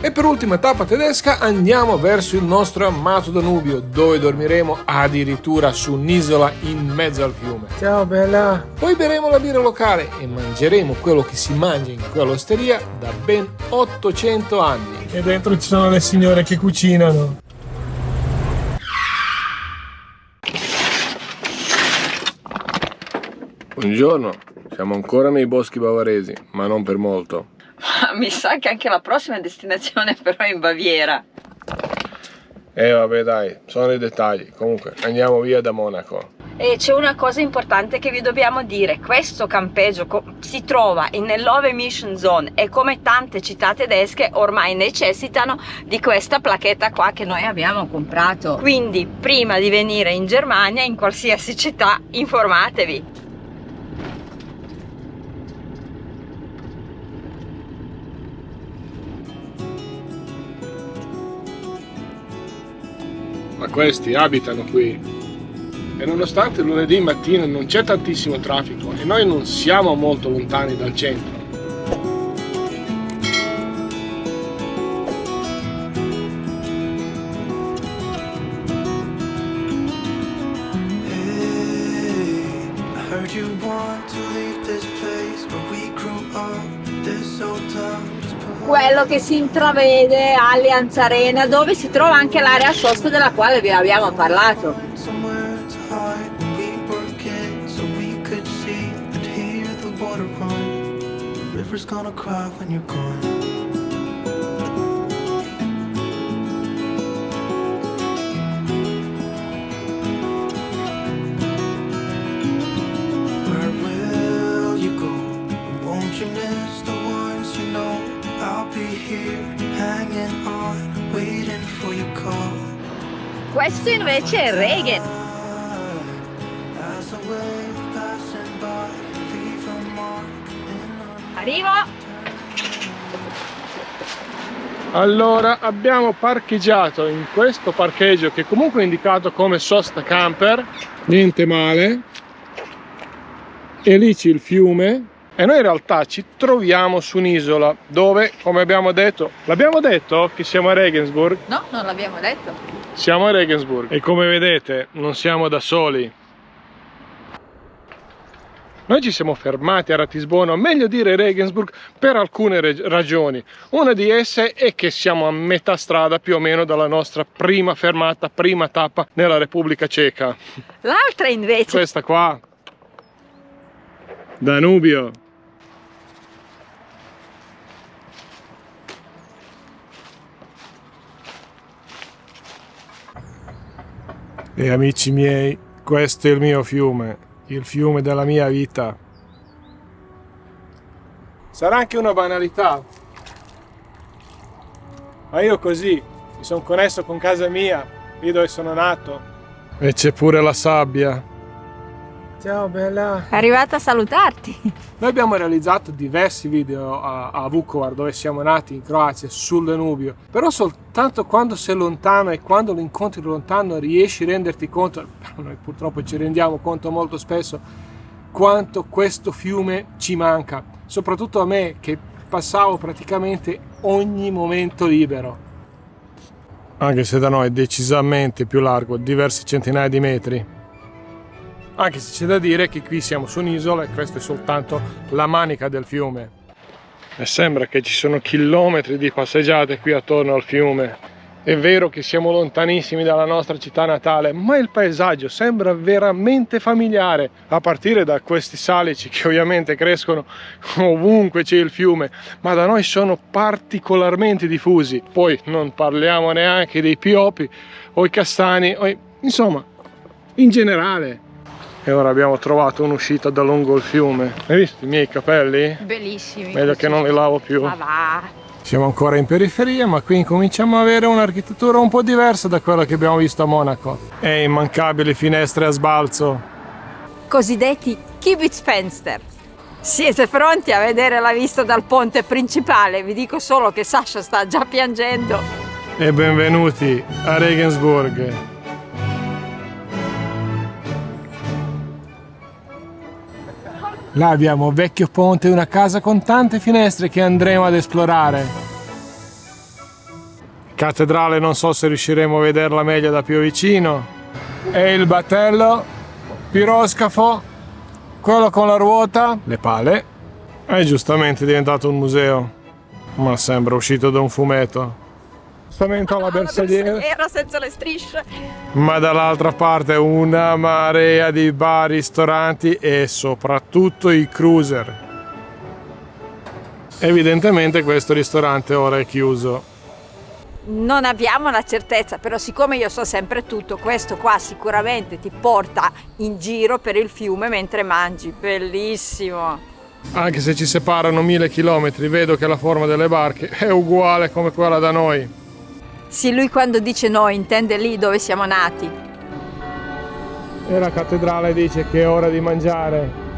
E per ultima tappa tedesca andiamo verso il nostro amato Danubio, dove dormiremo addirittura su un'isola in mezzo al fiume. Ciao bella! Poi beremo la birra locale e mangeremo quello che si mangia in quell'osteria da ben 800 anni. E dentro ci sono le signore che cucinano. Buongiorno, siamo ancora nei boschi bavaresi, ma non per molto. Mi sa che anche la prossima destinazione però è in Baviera. Vabbè dai, sono i dettagli. Comunque, andiamo via da Monaco. E c'è una cosa importante che vi dobbiamo dire: questo campeggio si trova nell'Low Emission Zone e come tante città tedesche ormai necessitano di questa placchetta qua che noi abbiamo comprato. Quindi prima di venire in Germania, in qualsiasi città, informatevi. Ma questi abitano qui. E nonostante lunedì mattina non c'è tantissimo traffico e noi non siamo molto lontani dal centro. Quello che si intravede Allianz Arena, dove si trova anche l'area sosta della quale vi abbiamo parlato. Questo invece è Regen. Arrivo. Allora, abbiamo parcheggiato in questo parcheggio che comunque è indicato come sosta camper, niente male, e lì c'è il fiume e noi in realtà ci troviamo su un'isola dove, come abbiamo detto, l'abbiamo detto che siamo a Regensburg? No, non l'abbiamo detto. Siamo a Regensburg e come vedete non siamo da soli. Noi ci siamo fermati a Ratisbona, o meglio dire Regensburg, per alcune ragioni. Una di esse è che siamo a metà strada più o meno dalla nostra prima fermata, prima tappa nella Repubblica Ceca. L'altra invece... Questa qua, Danubio. E amici miei, questo è il mio fiume, il fiume della mia vita. Sarà anche una banalità, ma io così mi sono connesso con casa mia, lì dove sono nato. E c'è pure la sabbia. Ciao bella! È arrivata a salutarti. Noi abbiamo realizzato diversi video a Vukovar, dove siamo nati, in Croazia, sul Danubio, però soltanto quando sei lontano e quando lo incontri lontano riesci a renderti conto, noi purtroppo ci rendiamo conto molto spesso, quanto questo fiume ci manca, soprattutto a me che passavo praticamente ogni momento libero. Anche se da noi è decisamente più largo, diverse centinaia di metri. Anche se c'è da dire che qui siamo su un'isola e questa è soltanto la manica del fiume. E sembra che ci sono chilometri di passeggiate qui attorno al fiume. È vero che siamo lontanissimi dalla nostra città natale, ma il paesaggio sembra veramente familiare, a partire da questi salici che ovviamente crescono ovunque c'è il fiume, ma da noi sono particolarmente diffusi. Poi non parliamo neanche dei pioppi o i castani, insomma, in generale. E ora abbiamo trovato un'uscita da lungo il fiume. Hai visto i miei capelli? Bellissimi. Meglio che non li lavo più. Ma va. Siamo ancora in periferia, ma qui incominciamo ad avere un'architettura un po' diversa da quella che abbiamo visto a Monaco. E immancabili finestre a sbalzo. Cosiddetti Kibitzfenster. Siete pronti a vedere la vista dal ponte principale? Vi dico solo che Sasha sta già piangendo. E benvenuti a Regensburg. Là abbiamo un vecchio ponte e una casa con tante finestre che andremo ad esplorare. Cattedrale non so se riusciremo a vederla meglio da più vicino. E il battello, piroscafo, quello con la ruota, le pale. È giustamente diventato un museo, ma sembra uscito da un fumetto. Giustamente alla bersagliera. Era senza le strisce. Ma dall'altra parte una marea di bar, ristoranti e soprattutto i cruiser. Evidentemente questo ristorante ora è chiuso. Non abbiamo la certezza, però siccome io so sempre tutto, questo qua sicuramente ti porta in giro per il fiume mentre mangi. Bellissimo. Anche se ci separano 1000 chilometri, vedo che la forma delle barche è uguale come quella da noi. Sì, lui quando dice noi intende lì dove siamo nati. E la cattedrale dice che è ora di mangiare.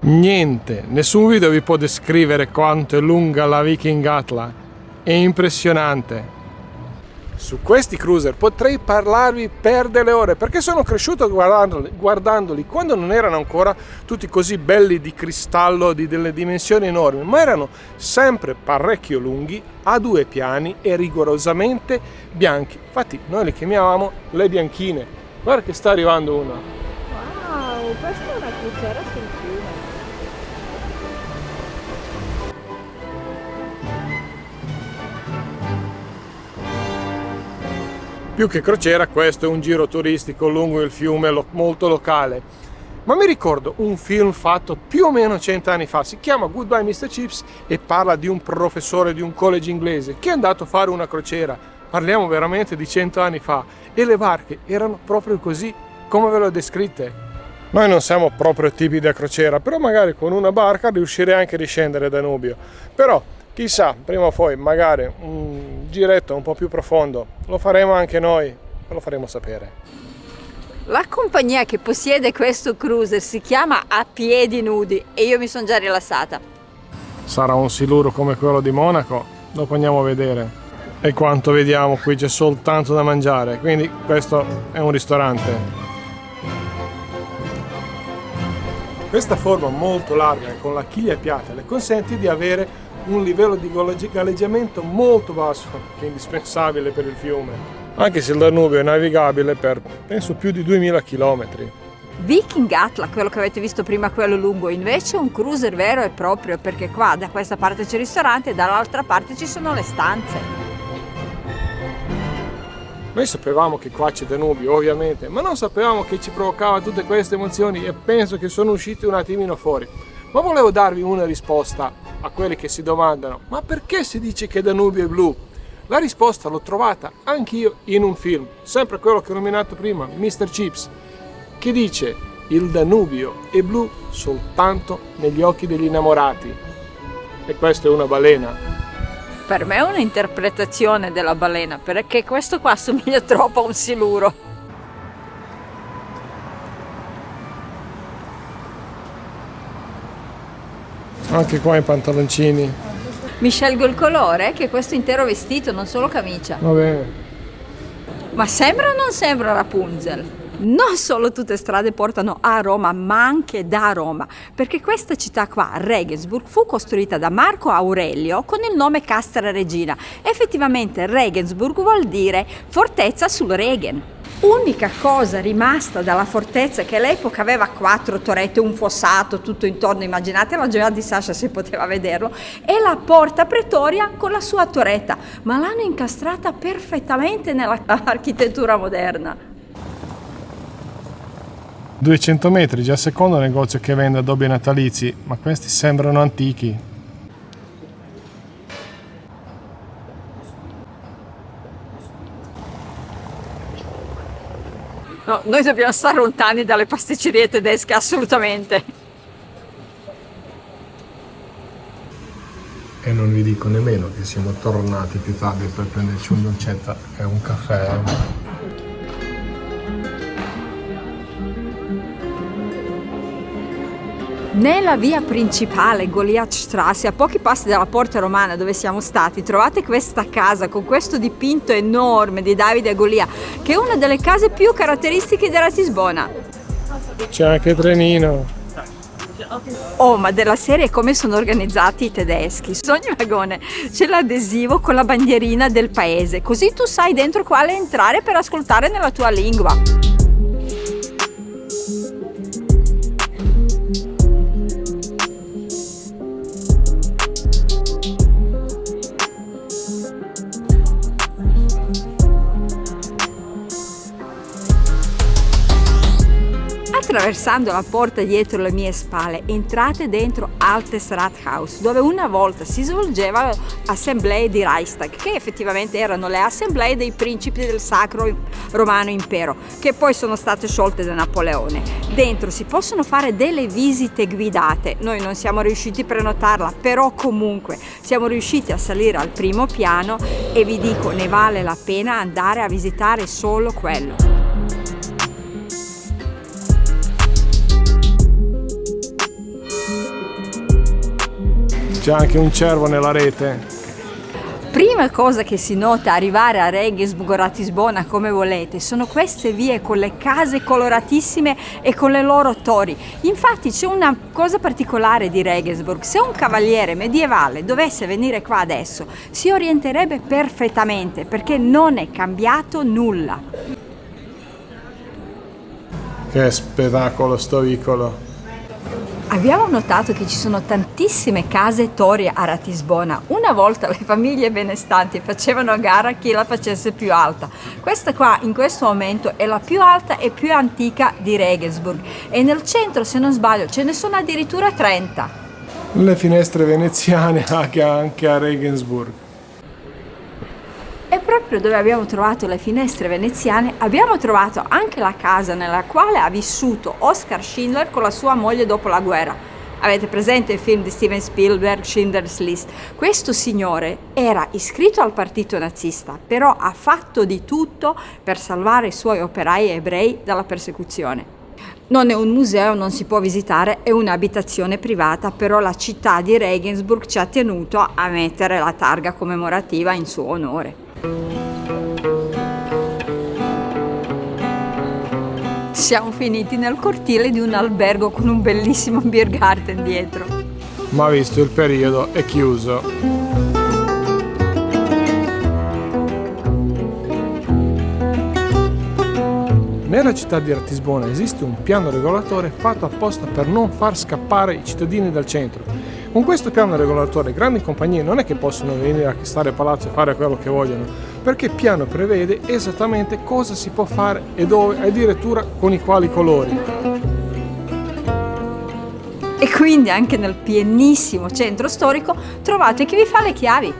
Niente, nessun video vi può descrivere quanto è lunga la Viking Atla. È impressionante. Su questi cruiser potrei parlarvi per delle ore, perché sono cresciuto guardandoli quando non erano ancora tutti così belli di cristallo, di delle dimensioni enormi, ma erano sempre parecchio lunghi, a 2 piani e rigorosamente bianchi. Infatti noi li chiamavamo le bianchine. Guarda che sta arrivando una. Wow, questa è una crociera sul fiume. Più che crociera, questo è un giro turistico lungo il fiume, molto locale. Ma mi ricordo un film fatto più o meno 100 anni fa, si chiama Goodbye Mr. Chips e parla di un professore di un college inglese che è andato a fare una crociera. Parliamo veramente di 100 anni fa e le barche erano proprio così come ve le ho descritte. Noi non siamo proprio tipi da crociera, però magari con una barca riuscirei anche a riscendere da Danubio. Però chissà, prima o poi magari un giretto un po' più profondo lo faremo anche noi, ve lo faremo sapere. La compagnia che possiede questo cruiser si chiama A Piedi Nudi e io mi sono già rilassata. Sarà un siluro come quello di Monaco? Dopo andiamo a vedere. E quanto vediamo qui c'è soltanto da mangiare, quindi questo è un ristorante. Questa forma molto larga e con la chiglia piatta le consente di avere un livello di galleggiamento molto basso, che è indispensabile per il fiume. Anche se il Danubio è navigabile per, penso, più di 2000 km. Viking Atla, quello che avete visto prima, quello lungo, invece è un cruiser vero e proprio, perché qua da questa parte c'è il ristorante e dall'altra parte ci sono le stanze. Noi sapevamo che qua c'è Danubio, ovviamente, ma non sapevamo che ci provocava tutte queste emozioni e penso che sono usciti un attimino fuori. Ma volevo darvi una risposta a quelli che si domandano: ma perché si dice che Danubio è blu? La risposta l'ho trovata anch'io in un film, sempre quello che ho nominato prima, Mr. Chips, che dice: il Danubio è blu soltanto negli occhi degli innamorati. E questa è una balena. Per me è un'interpretazione della balena, perché questo qua assomiglia troppo a un siluro. Anche qua i pantaloncini. Mi scelgo il colore, che è questo intero vestito, non solo camicia. Va bene. Ma sembra o non sembra Rapunzel? Non solo tutte strade portano a Roma, ma anche da Roma, perché questa città qua, Regensburg, fu costruita da Marco Aurelio con il nome Castra Regina. Effettivamente Regensburg vuol dire fortezza sul Regen. Unica cosa rimasta dalla fortezza, che all'epoca aveva 4 torrette, un fossato tutto intorno, immaginate la gioia di Sasha se poteva vederlo, è la porta pretoria con la sua torretta, ma l'hanno incastrata perfettamente nell'architettura moderna. 200 metri, già secondo negozio che vende addobbi natalizi, ma questi sembrano antichi. No, noi dobbiamo stare lontani dalle pasticcerie tedesche, assolutamente. E non vi dico nemmeno che siamo tornati più tardi per prenderci un dolcetto e un caffè. Nella via principale Goliathstraße, a pochi passi dalla Porta Romana dove siamo stati, trovate questa casa con questo dipinto enorme di Davide e Golia, che è una delle case più caratteristiche di Ratisbona. C'è anche il trenino. Oh, ma della serie come sono organizzati i tedeschi. Su ogni vagone c'è l'adesivo con la bandierina del paese, così tu sai dentro quale entrare per ascoltare nella tua lingua. Attraversando la porta dietro le mie spalle entrate dentro Altes Rathaus, dove una volta si svolgevano assemblee di Reichstag, che effettivamente erano le assemblee dei principi del Sacro Romano Impero, che poi sono state sciolte da Napoleone. Dentro si possono fare delle visite guidate, noi non siamo riusciti a prenotarla, però comunque siamo riusciti a salire al primo piano e vi dico, ne vale la pena andare a visitare solo quello. C'è anche un cervo nella rete. Prima cosa che si nota arrivare a Regensburg o Ratisbona come volete sono queste vie con le case coloratissime e con le loro torri. Infatti c'è una cosa particolare di Regensburg: se un cavaliere medievale dovesse venire qua adesso si orienterebbe perfettamente perché non è cambiato nulla. Che spettacolo sto vicolo. Abbiamo notato che ci sono tantissime case e torri a Ratisbona. Una volta le famiglie benestanti facevano a gara chi la facesse più alta. Questa qua in questo momento è la più alta e più antica di Regensburg e nel centro, se non sbaglio, ce ne sono addirittura 30. Le finestre veneziane anche a Regensburg. E proprio dove abbiamo trovato le finestre veneziane abbiamo trovato anche la casa nella quale ha vissuto Oskar Schindler con la sua moglie dopo la guerra. Avete presente il film di Steven Spielberg, Schindler's List? Questo signore era iscritto al partito nazista, però ha fatto di tutto per salvare i suoi operai ebrei dalla persecuzione. Non è un museo, non si può visitare, è un'abitazione privata, però la città di Regensburg ci ha tenuto a mettere la targa commemorativa in suo onore. Siamo finiti nel cortile di un albergo con un bellissimo beer garden dietro. Ma visto il periodo è chiuso. Nella città di Ratisbona esiste un piano regolatore fatto apposta per non far scappare i cittadini dal centro. Con questo piano regolatore grandi compagnie non è che possono venire a stare a palazzo e fare quello che vogliono, perché il piano prevede esattamente cosa si può fare e dove, e addirittura con i quali colori. E quindi anche nel pienissimo centro storico trovate chi vi fa le chiavi.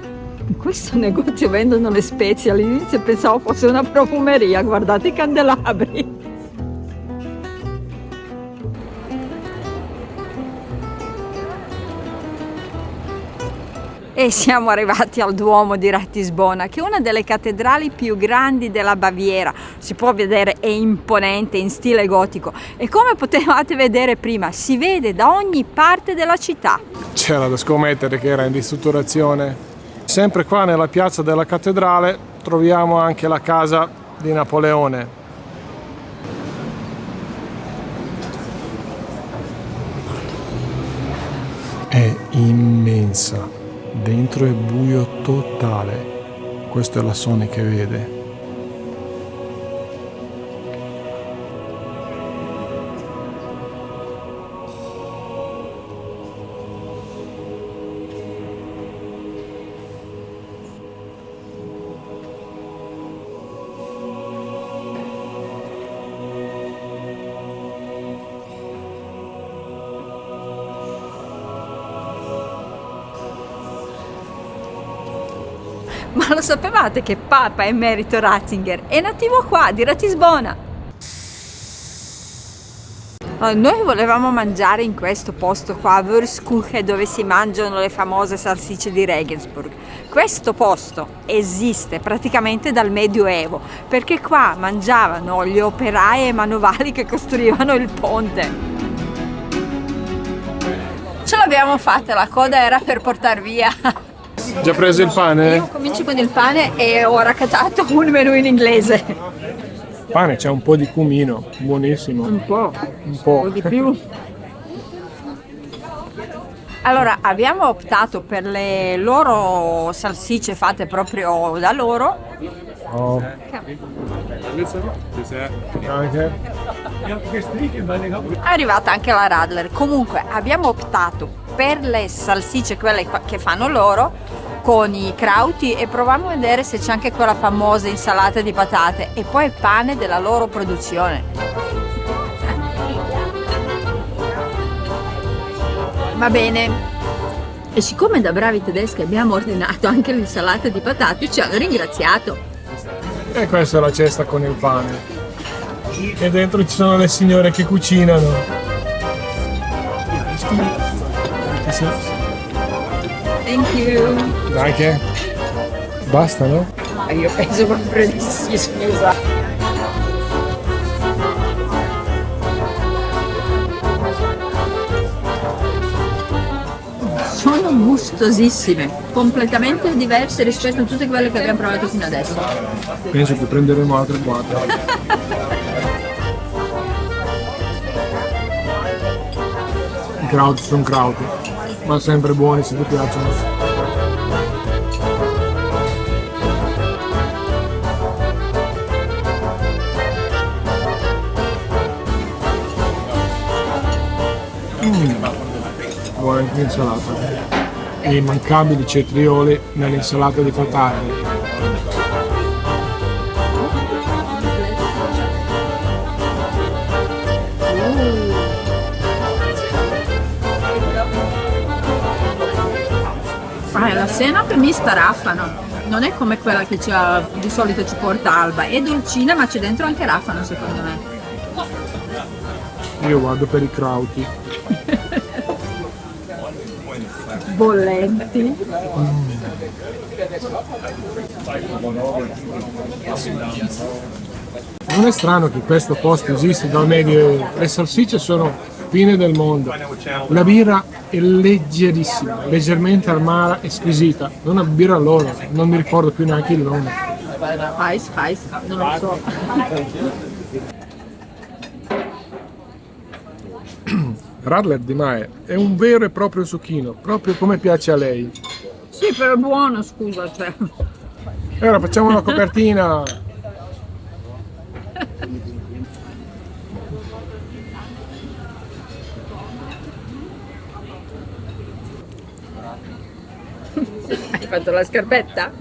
In questo negozio vendono le spezie, all'inizio pensavo fosse una profumeria, guardate i candelabri. E siamo arrivati al Duomo di Ratisbona, che è una delle cattedrali più grandi della Baviera. Si può vedere, è imponente, in stile gotico, e come potevate vedere prima si vede da ogni parte della città. C'era da scommettere che era in ristrutturazione. Sempre qua nella piazza della cattedrale troviamo anche la casa di Napoleone. È immensa. Dentro è buio totale. Questo è la Sony che vede. Ma lo sapevate che Papa Emerito Ratzinger è nativo qua, di Ratisbona? Noi volevamo mangiare in questo posto qua, a Würzkuche, dove si mangiano le famose salsicce di Regensburg. Questo posto esiste praticamente dal Medioevo, perché qua mangiavano gli operai e manovali che costruivano il ponte. Ce l'abbiamo fatta, la coda era per portar via. Già preso il pane? Io comincio con il pane e ho raccattato un menù in inglese. Pane, c'è un po' di cumino, buonissimo. Un po'. Un po'. di più. Allora, abbiamo optato per le loro salsicce fatte proprio da loro. Oh. Anche. È arrivata anche la Radler. Comunque abbiamo optato per le salsicce, quelle che fanno loro, con i crauti, e proviamo a vedere se c'è anche quella famosa insalata di patate e poi pane della loro produzione. Va bene. E siccome da bravi tedeschi abbiamo ordinato anche l'insalata di patate, ci hanno ringraziato. E questa è la cesta con il pane. E dentro ci sono le signore che cucinano. Thank you. Anche? Basta, no? Io penso proprio di sì, scusa. Sono gustosissime, completamente diverse rispetto a tutte quelle che abbiamo provato fino adesso. Penso che prenderemo altre 4. I crauti sono crauti, ma sempre buoni se ti piacciono. Buona anche l'insalata. E i immancabili cetrioli nell'insalata di patate. La senape mista raffano, non è come quella che di solito ci porta Alba, è dolcina ma c'è dentro anche raffano secondo me. Io vado per i crauti. Bollenti. Non è strano che questo posto esiste dal Medioevo. Le salsicce sono fine del mondo. La birra è leggerissima, leggermente amara e squisita. Una birra loro, non mi ricordo più neanche il nome. Spice, non lo so. Radler di Mae è un vero e proprio zucchino, proprio come piace a lei. Sì, però è buono, scusa, cioè. E ora facciamo la copertina. Hai fatto la scarpetta?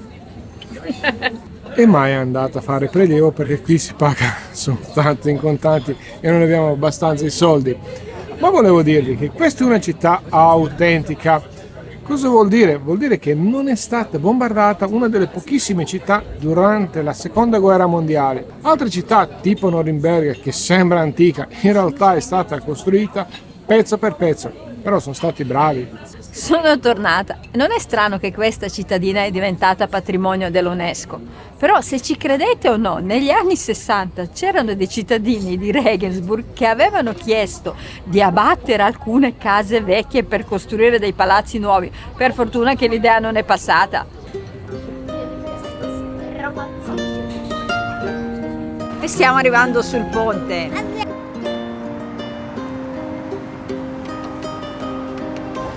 E Mai è andata a fare prelievo perché qui si paga soltanto in contanti e non abbiamo abbastanza i soldi. Ma volevo dirvi che questa è una città autentica. Cosa vuol dire? Vuol dire che non è stata bombardata, una delle pochissime città durante la seconda guerra mondiale. Altre città tipo Norimberga, che sembra antica, in realtà è stata costruita pezzo per pezzo, però sono stati bravi. Sono tornata. Non è strano che questa cittadina è diventata patrimonio dell'UNESCO. Però se ci credete o no, negli anni 60 c'erano dei cittadini di Regensburg che avevano chiesto di abbattere alcune case vecchie per costruire dei palazzi nuovi. Per fortuna che l'idea non è passata. E stiamo arrivando sul ponte.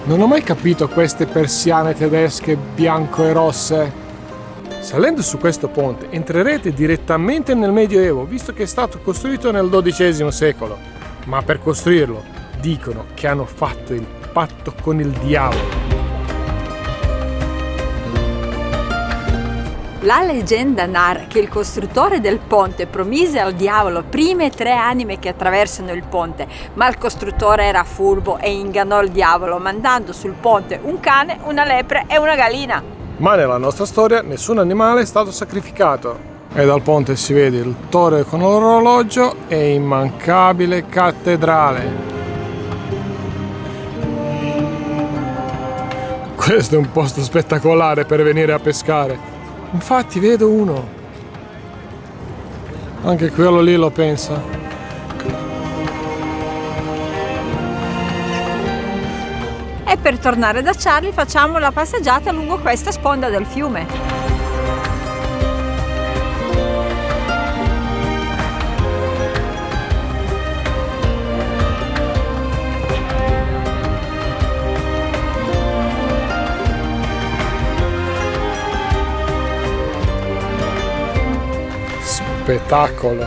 Non ho mai capito queste persiane tedesche bianco e rosse. Salendo su questo ponte entrerete direttamente nel Medioevo, visto che è stato costruito nel XII secolo. Ma per costruirlo dicono che hanno fatto il patto con il diavolo. La leggenda narra che il costruttore del ponte promise al diavolo prime 3 anime che attraversano il ponte, ma il costruttore era furbo e ingannò il diavolo mandando sul ponte un cane, una lepre e una gallina. Ma nella nostra storia nessun animale è stato sacrificato. E dal ponte si vede il toro con l'orologio e immancabile cattedrale. Questo è un posto spettacolare per venire a pescare. Infatti vedo uno. Anche quello lì lo pensa. E per tornare da Charlie facciamo la passeggiata lungo questa sponda del fiume. Spettacolo.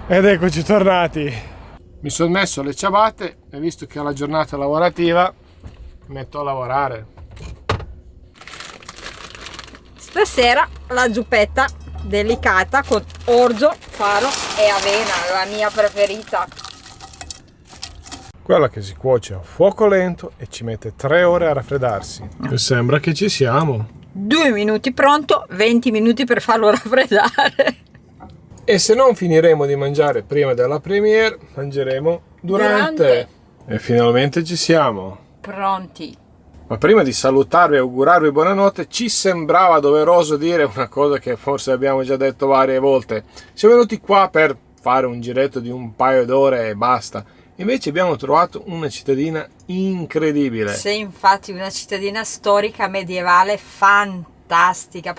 Ed eccoci tornati. Mi sono messo le ciabatte e visto che è la giornata lavorativa mi metto a lavorare. Stasera la zuppetta delicata con orzo, faro e avena, la mia preferita. Quella che si cuoce a fuoco lento e ci mette 3 ore a raffreddarsi. E sembra che ci siamo. 2 minuti pronto, 20 minuti per farlo raffreddare. E se non finiremo di mangiare prima della premiere, mangeremo durante. E finalmente ci siamo. Pronti. Ma prima di salutarvi e augurarvi buonanotte, ci sembrava doveroso dire una cosa che forse abbiamo già detto varie volte. Siamo venuti qua per fare un giretto di un paio d'ore e basta. Invece abbiamo trovato una cittadina incredibile. Sì, infatti una cittadina storica medievale fantastica.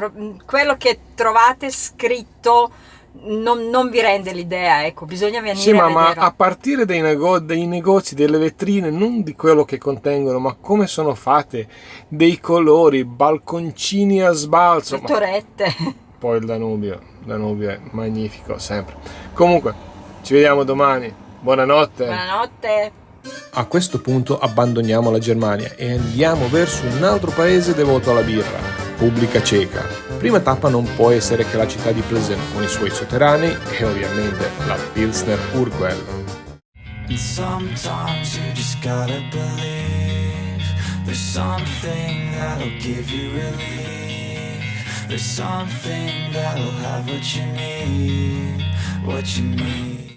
Quello che trovate scritto non vi rende l'idea, ecco, bisogna venire sì, a ma vedere. A partire dai negozi, delle vetrine, non di quello che contengono, ma come sono fatte, dei colori, balconcini a sbalzo. Torrette. Poi il Danubio è magnifico sempre. Comunque, ci vediamo domani. Buonanotte. Buonanotte. A questo punto abbandoniamo la Germania e andiamo verso un altro paese devoto alla birra, Repubblica Ceca. Prima tappa non può essere che la città di Plzeň con i suoi sotterranei e ovviamente la Pilsner Urquell. Sometimes you just gotta believe there's something that'll give you relief. There's something that'll have what you need.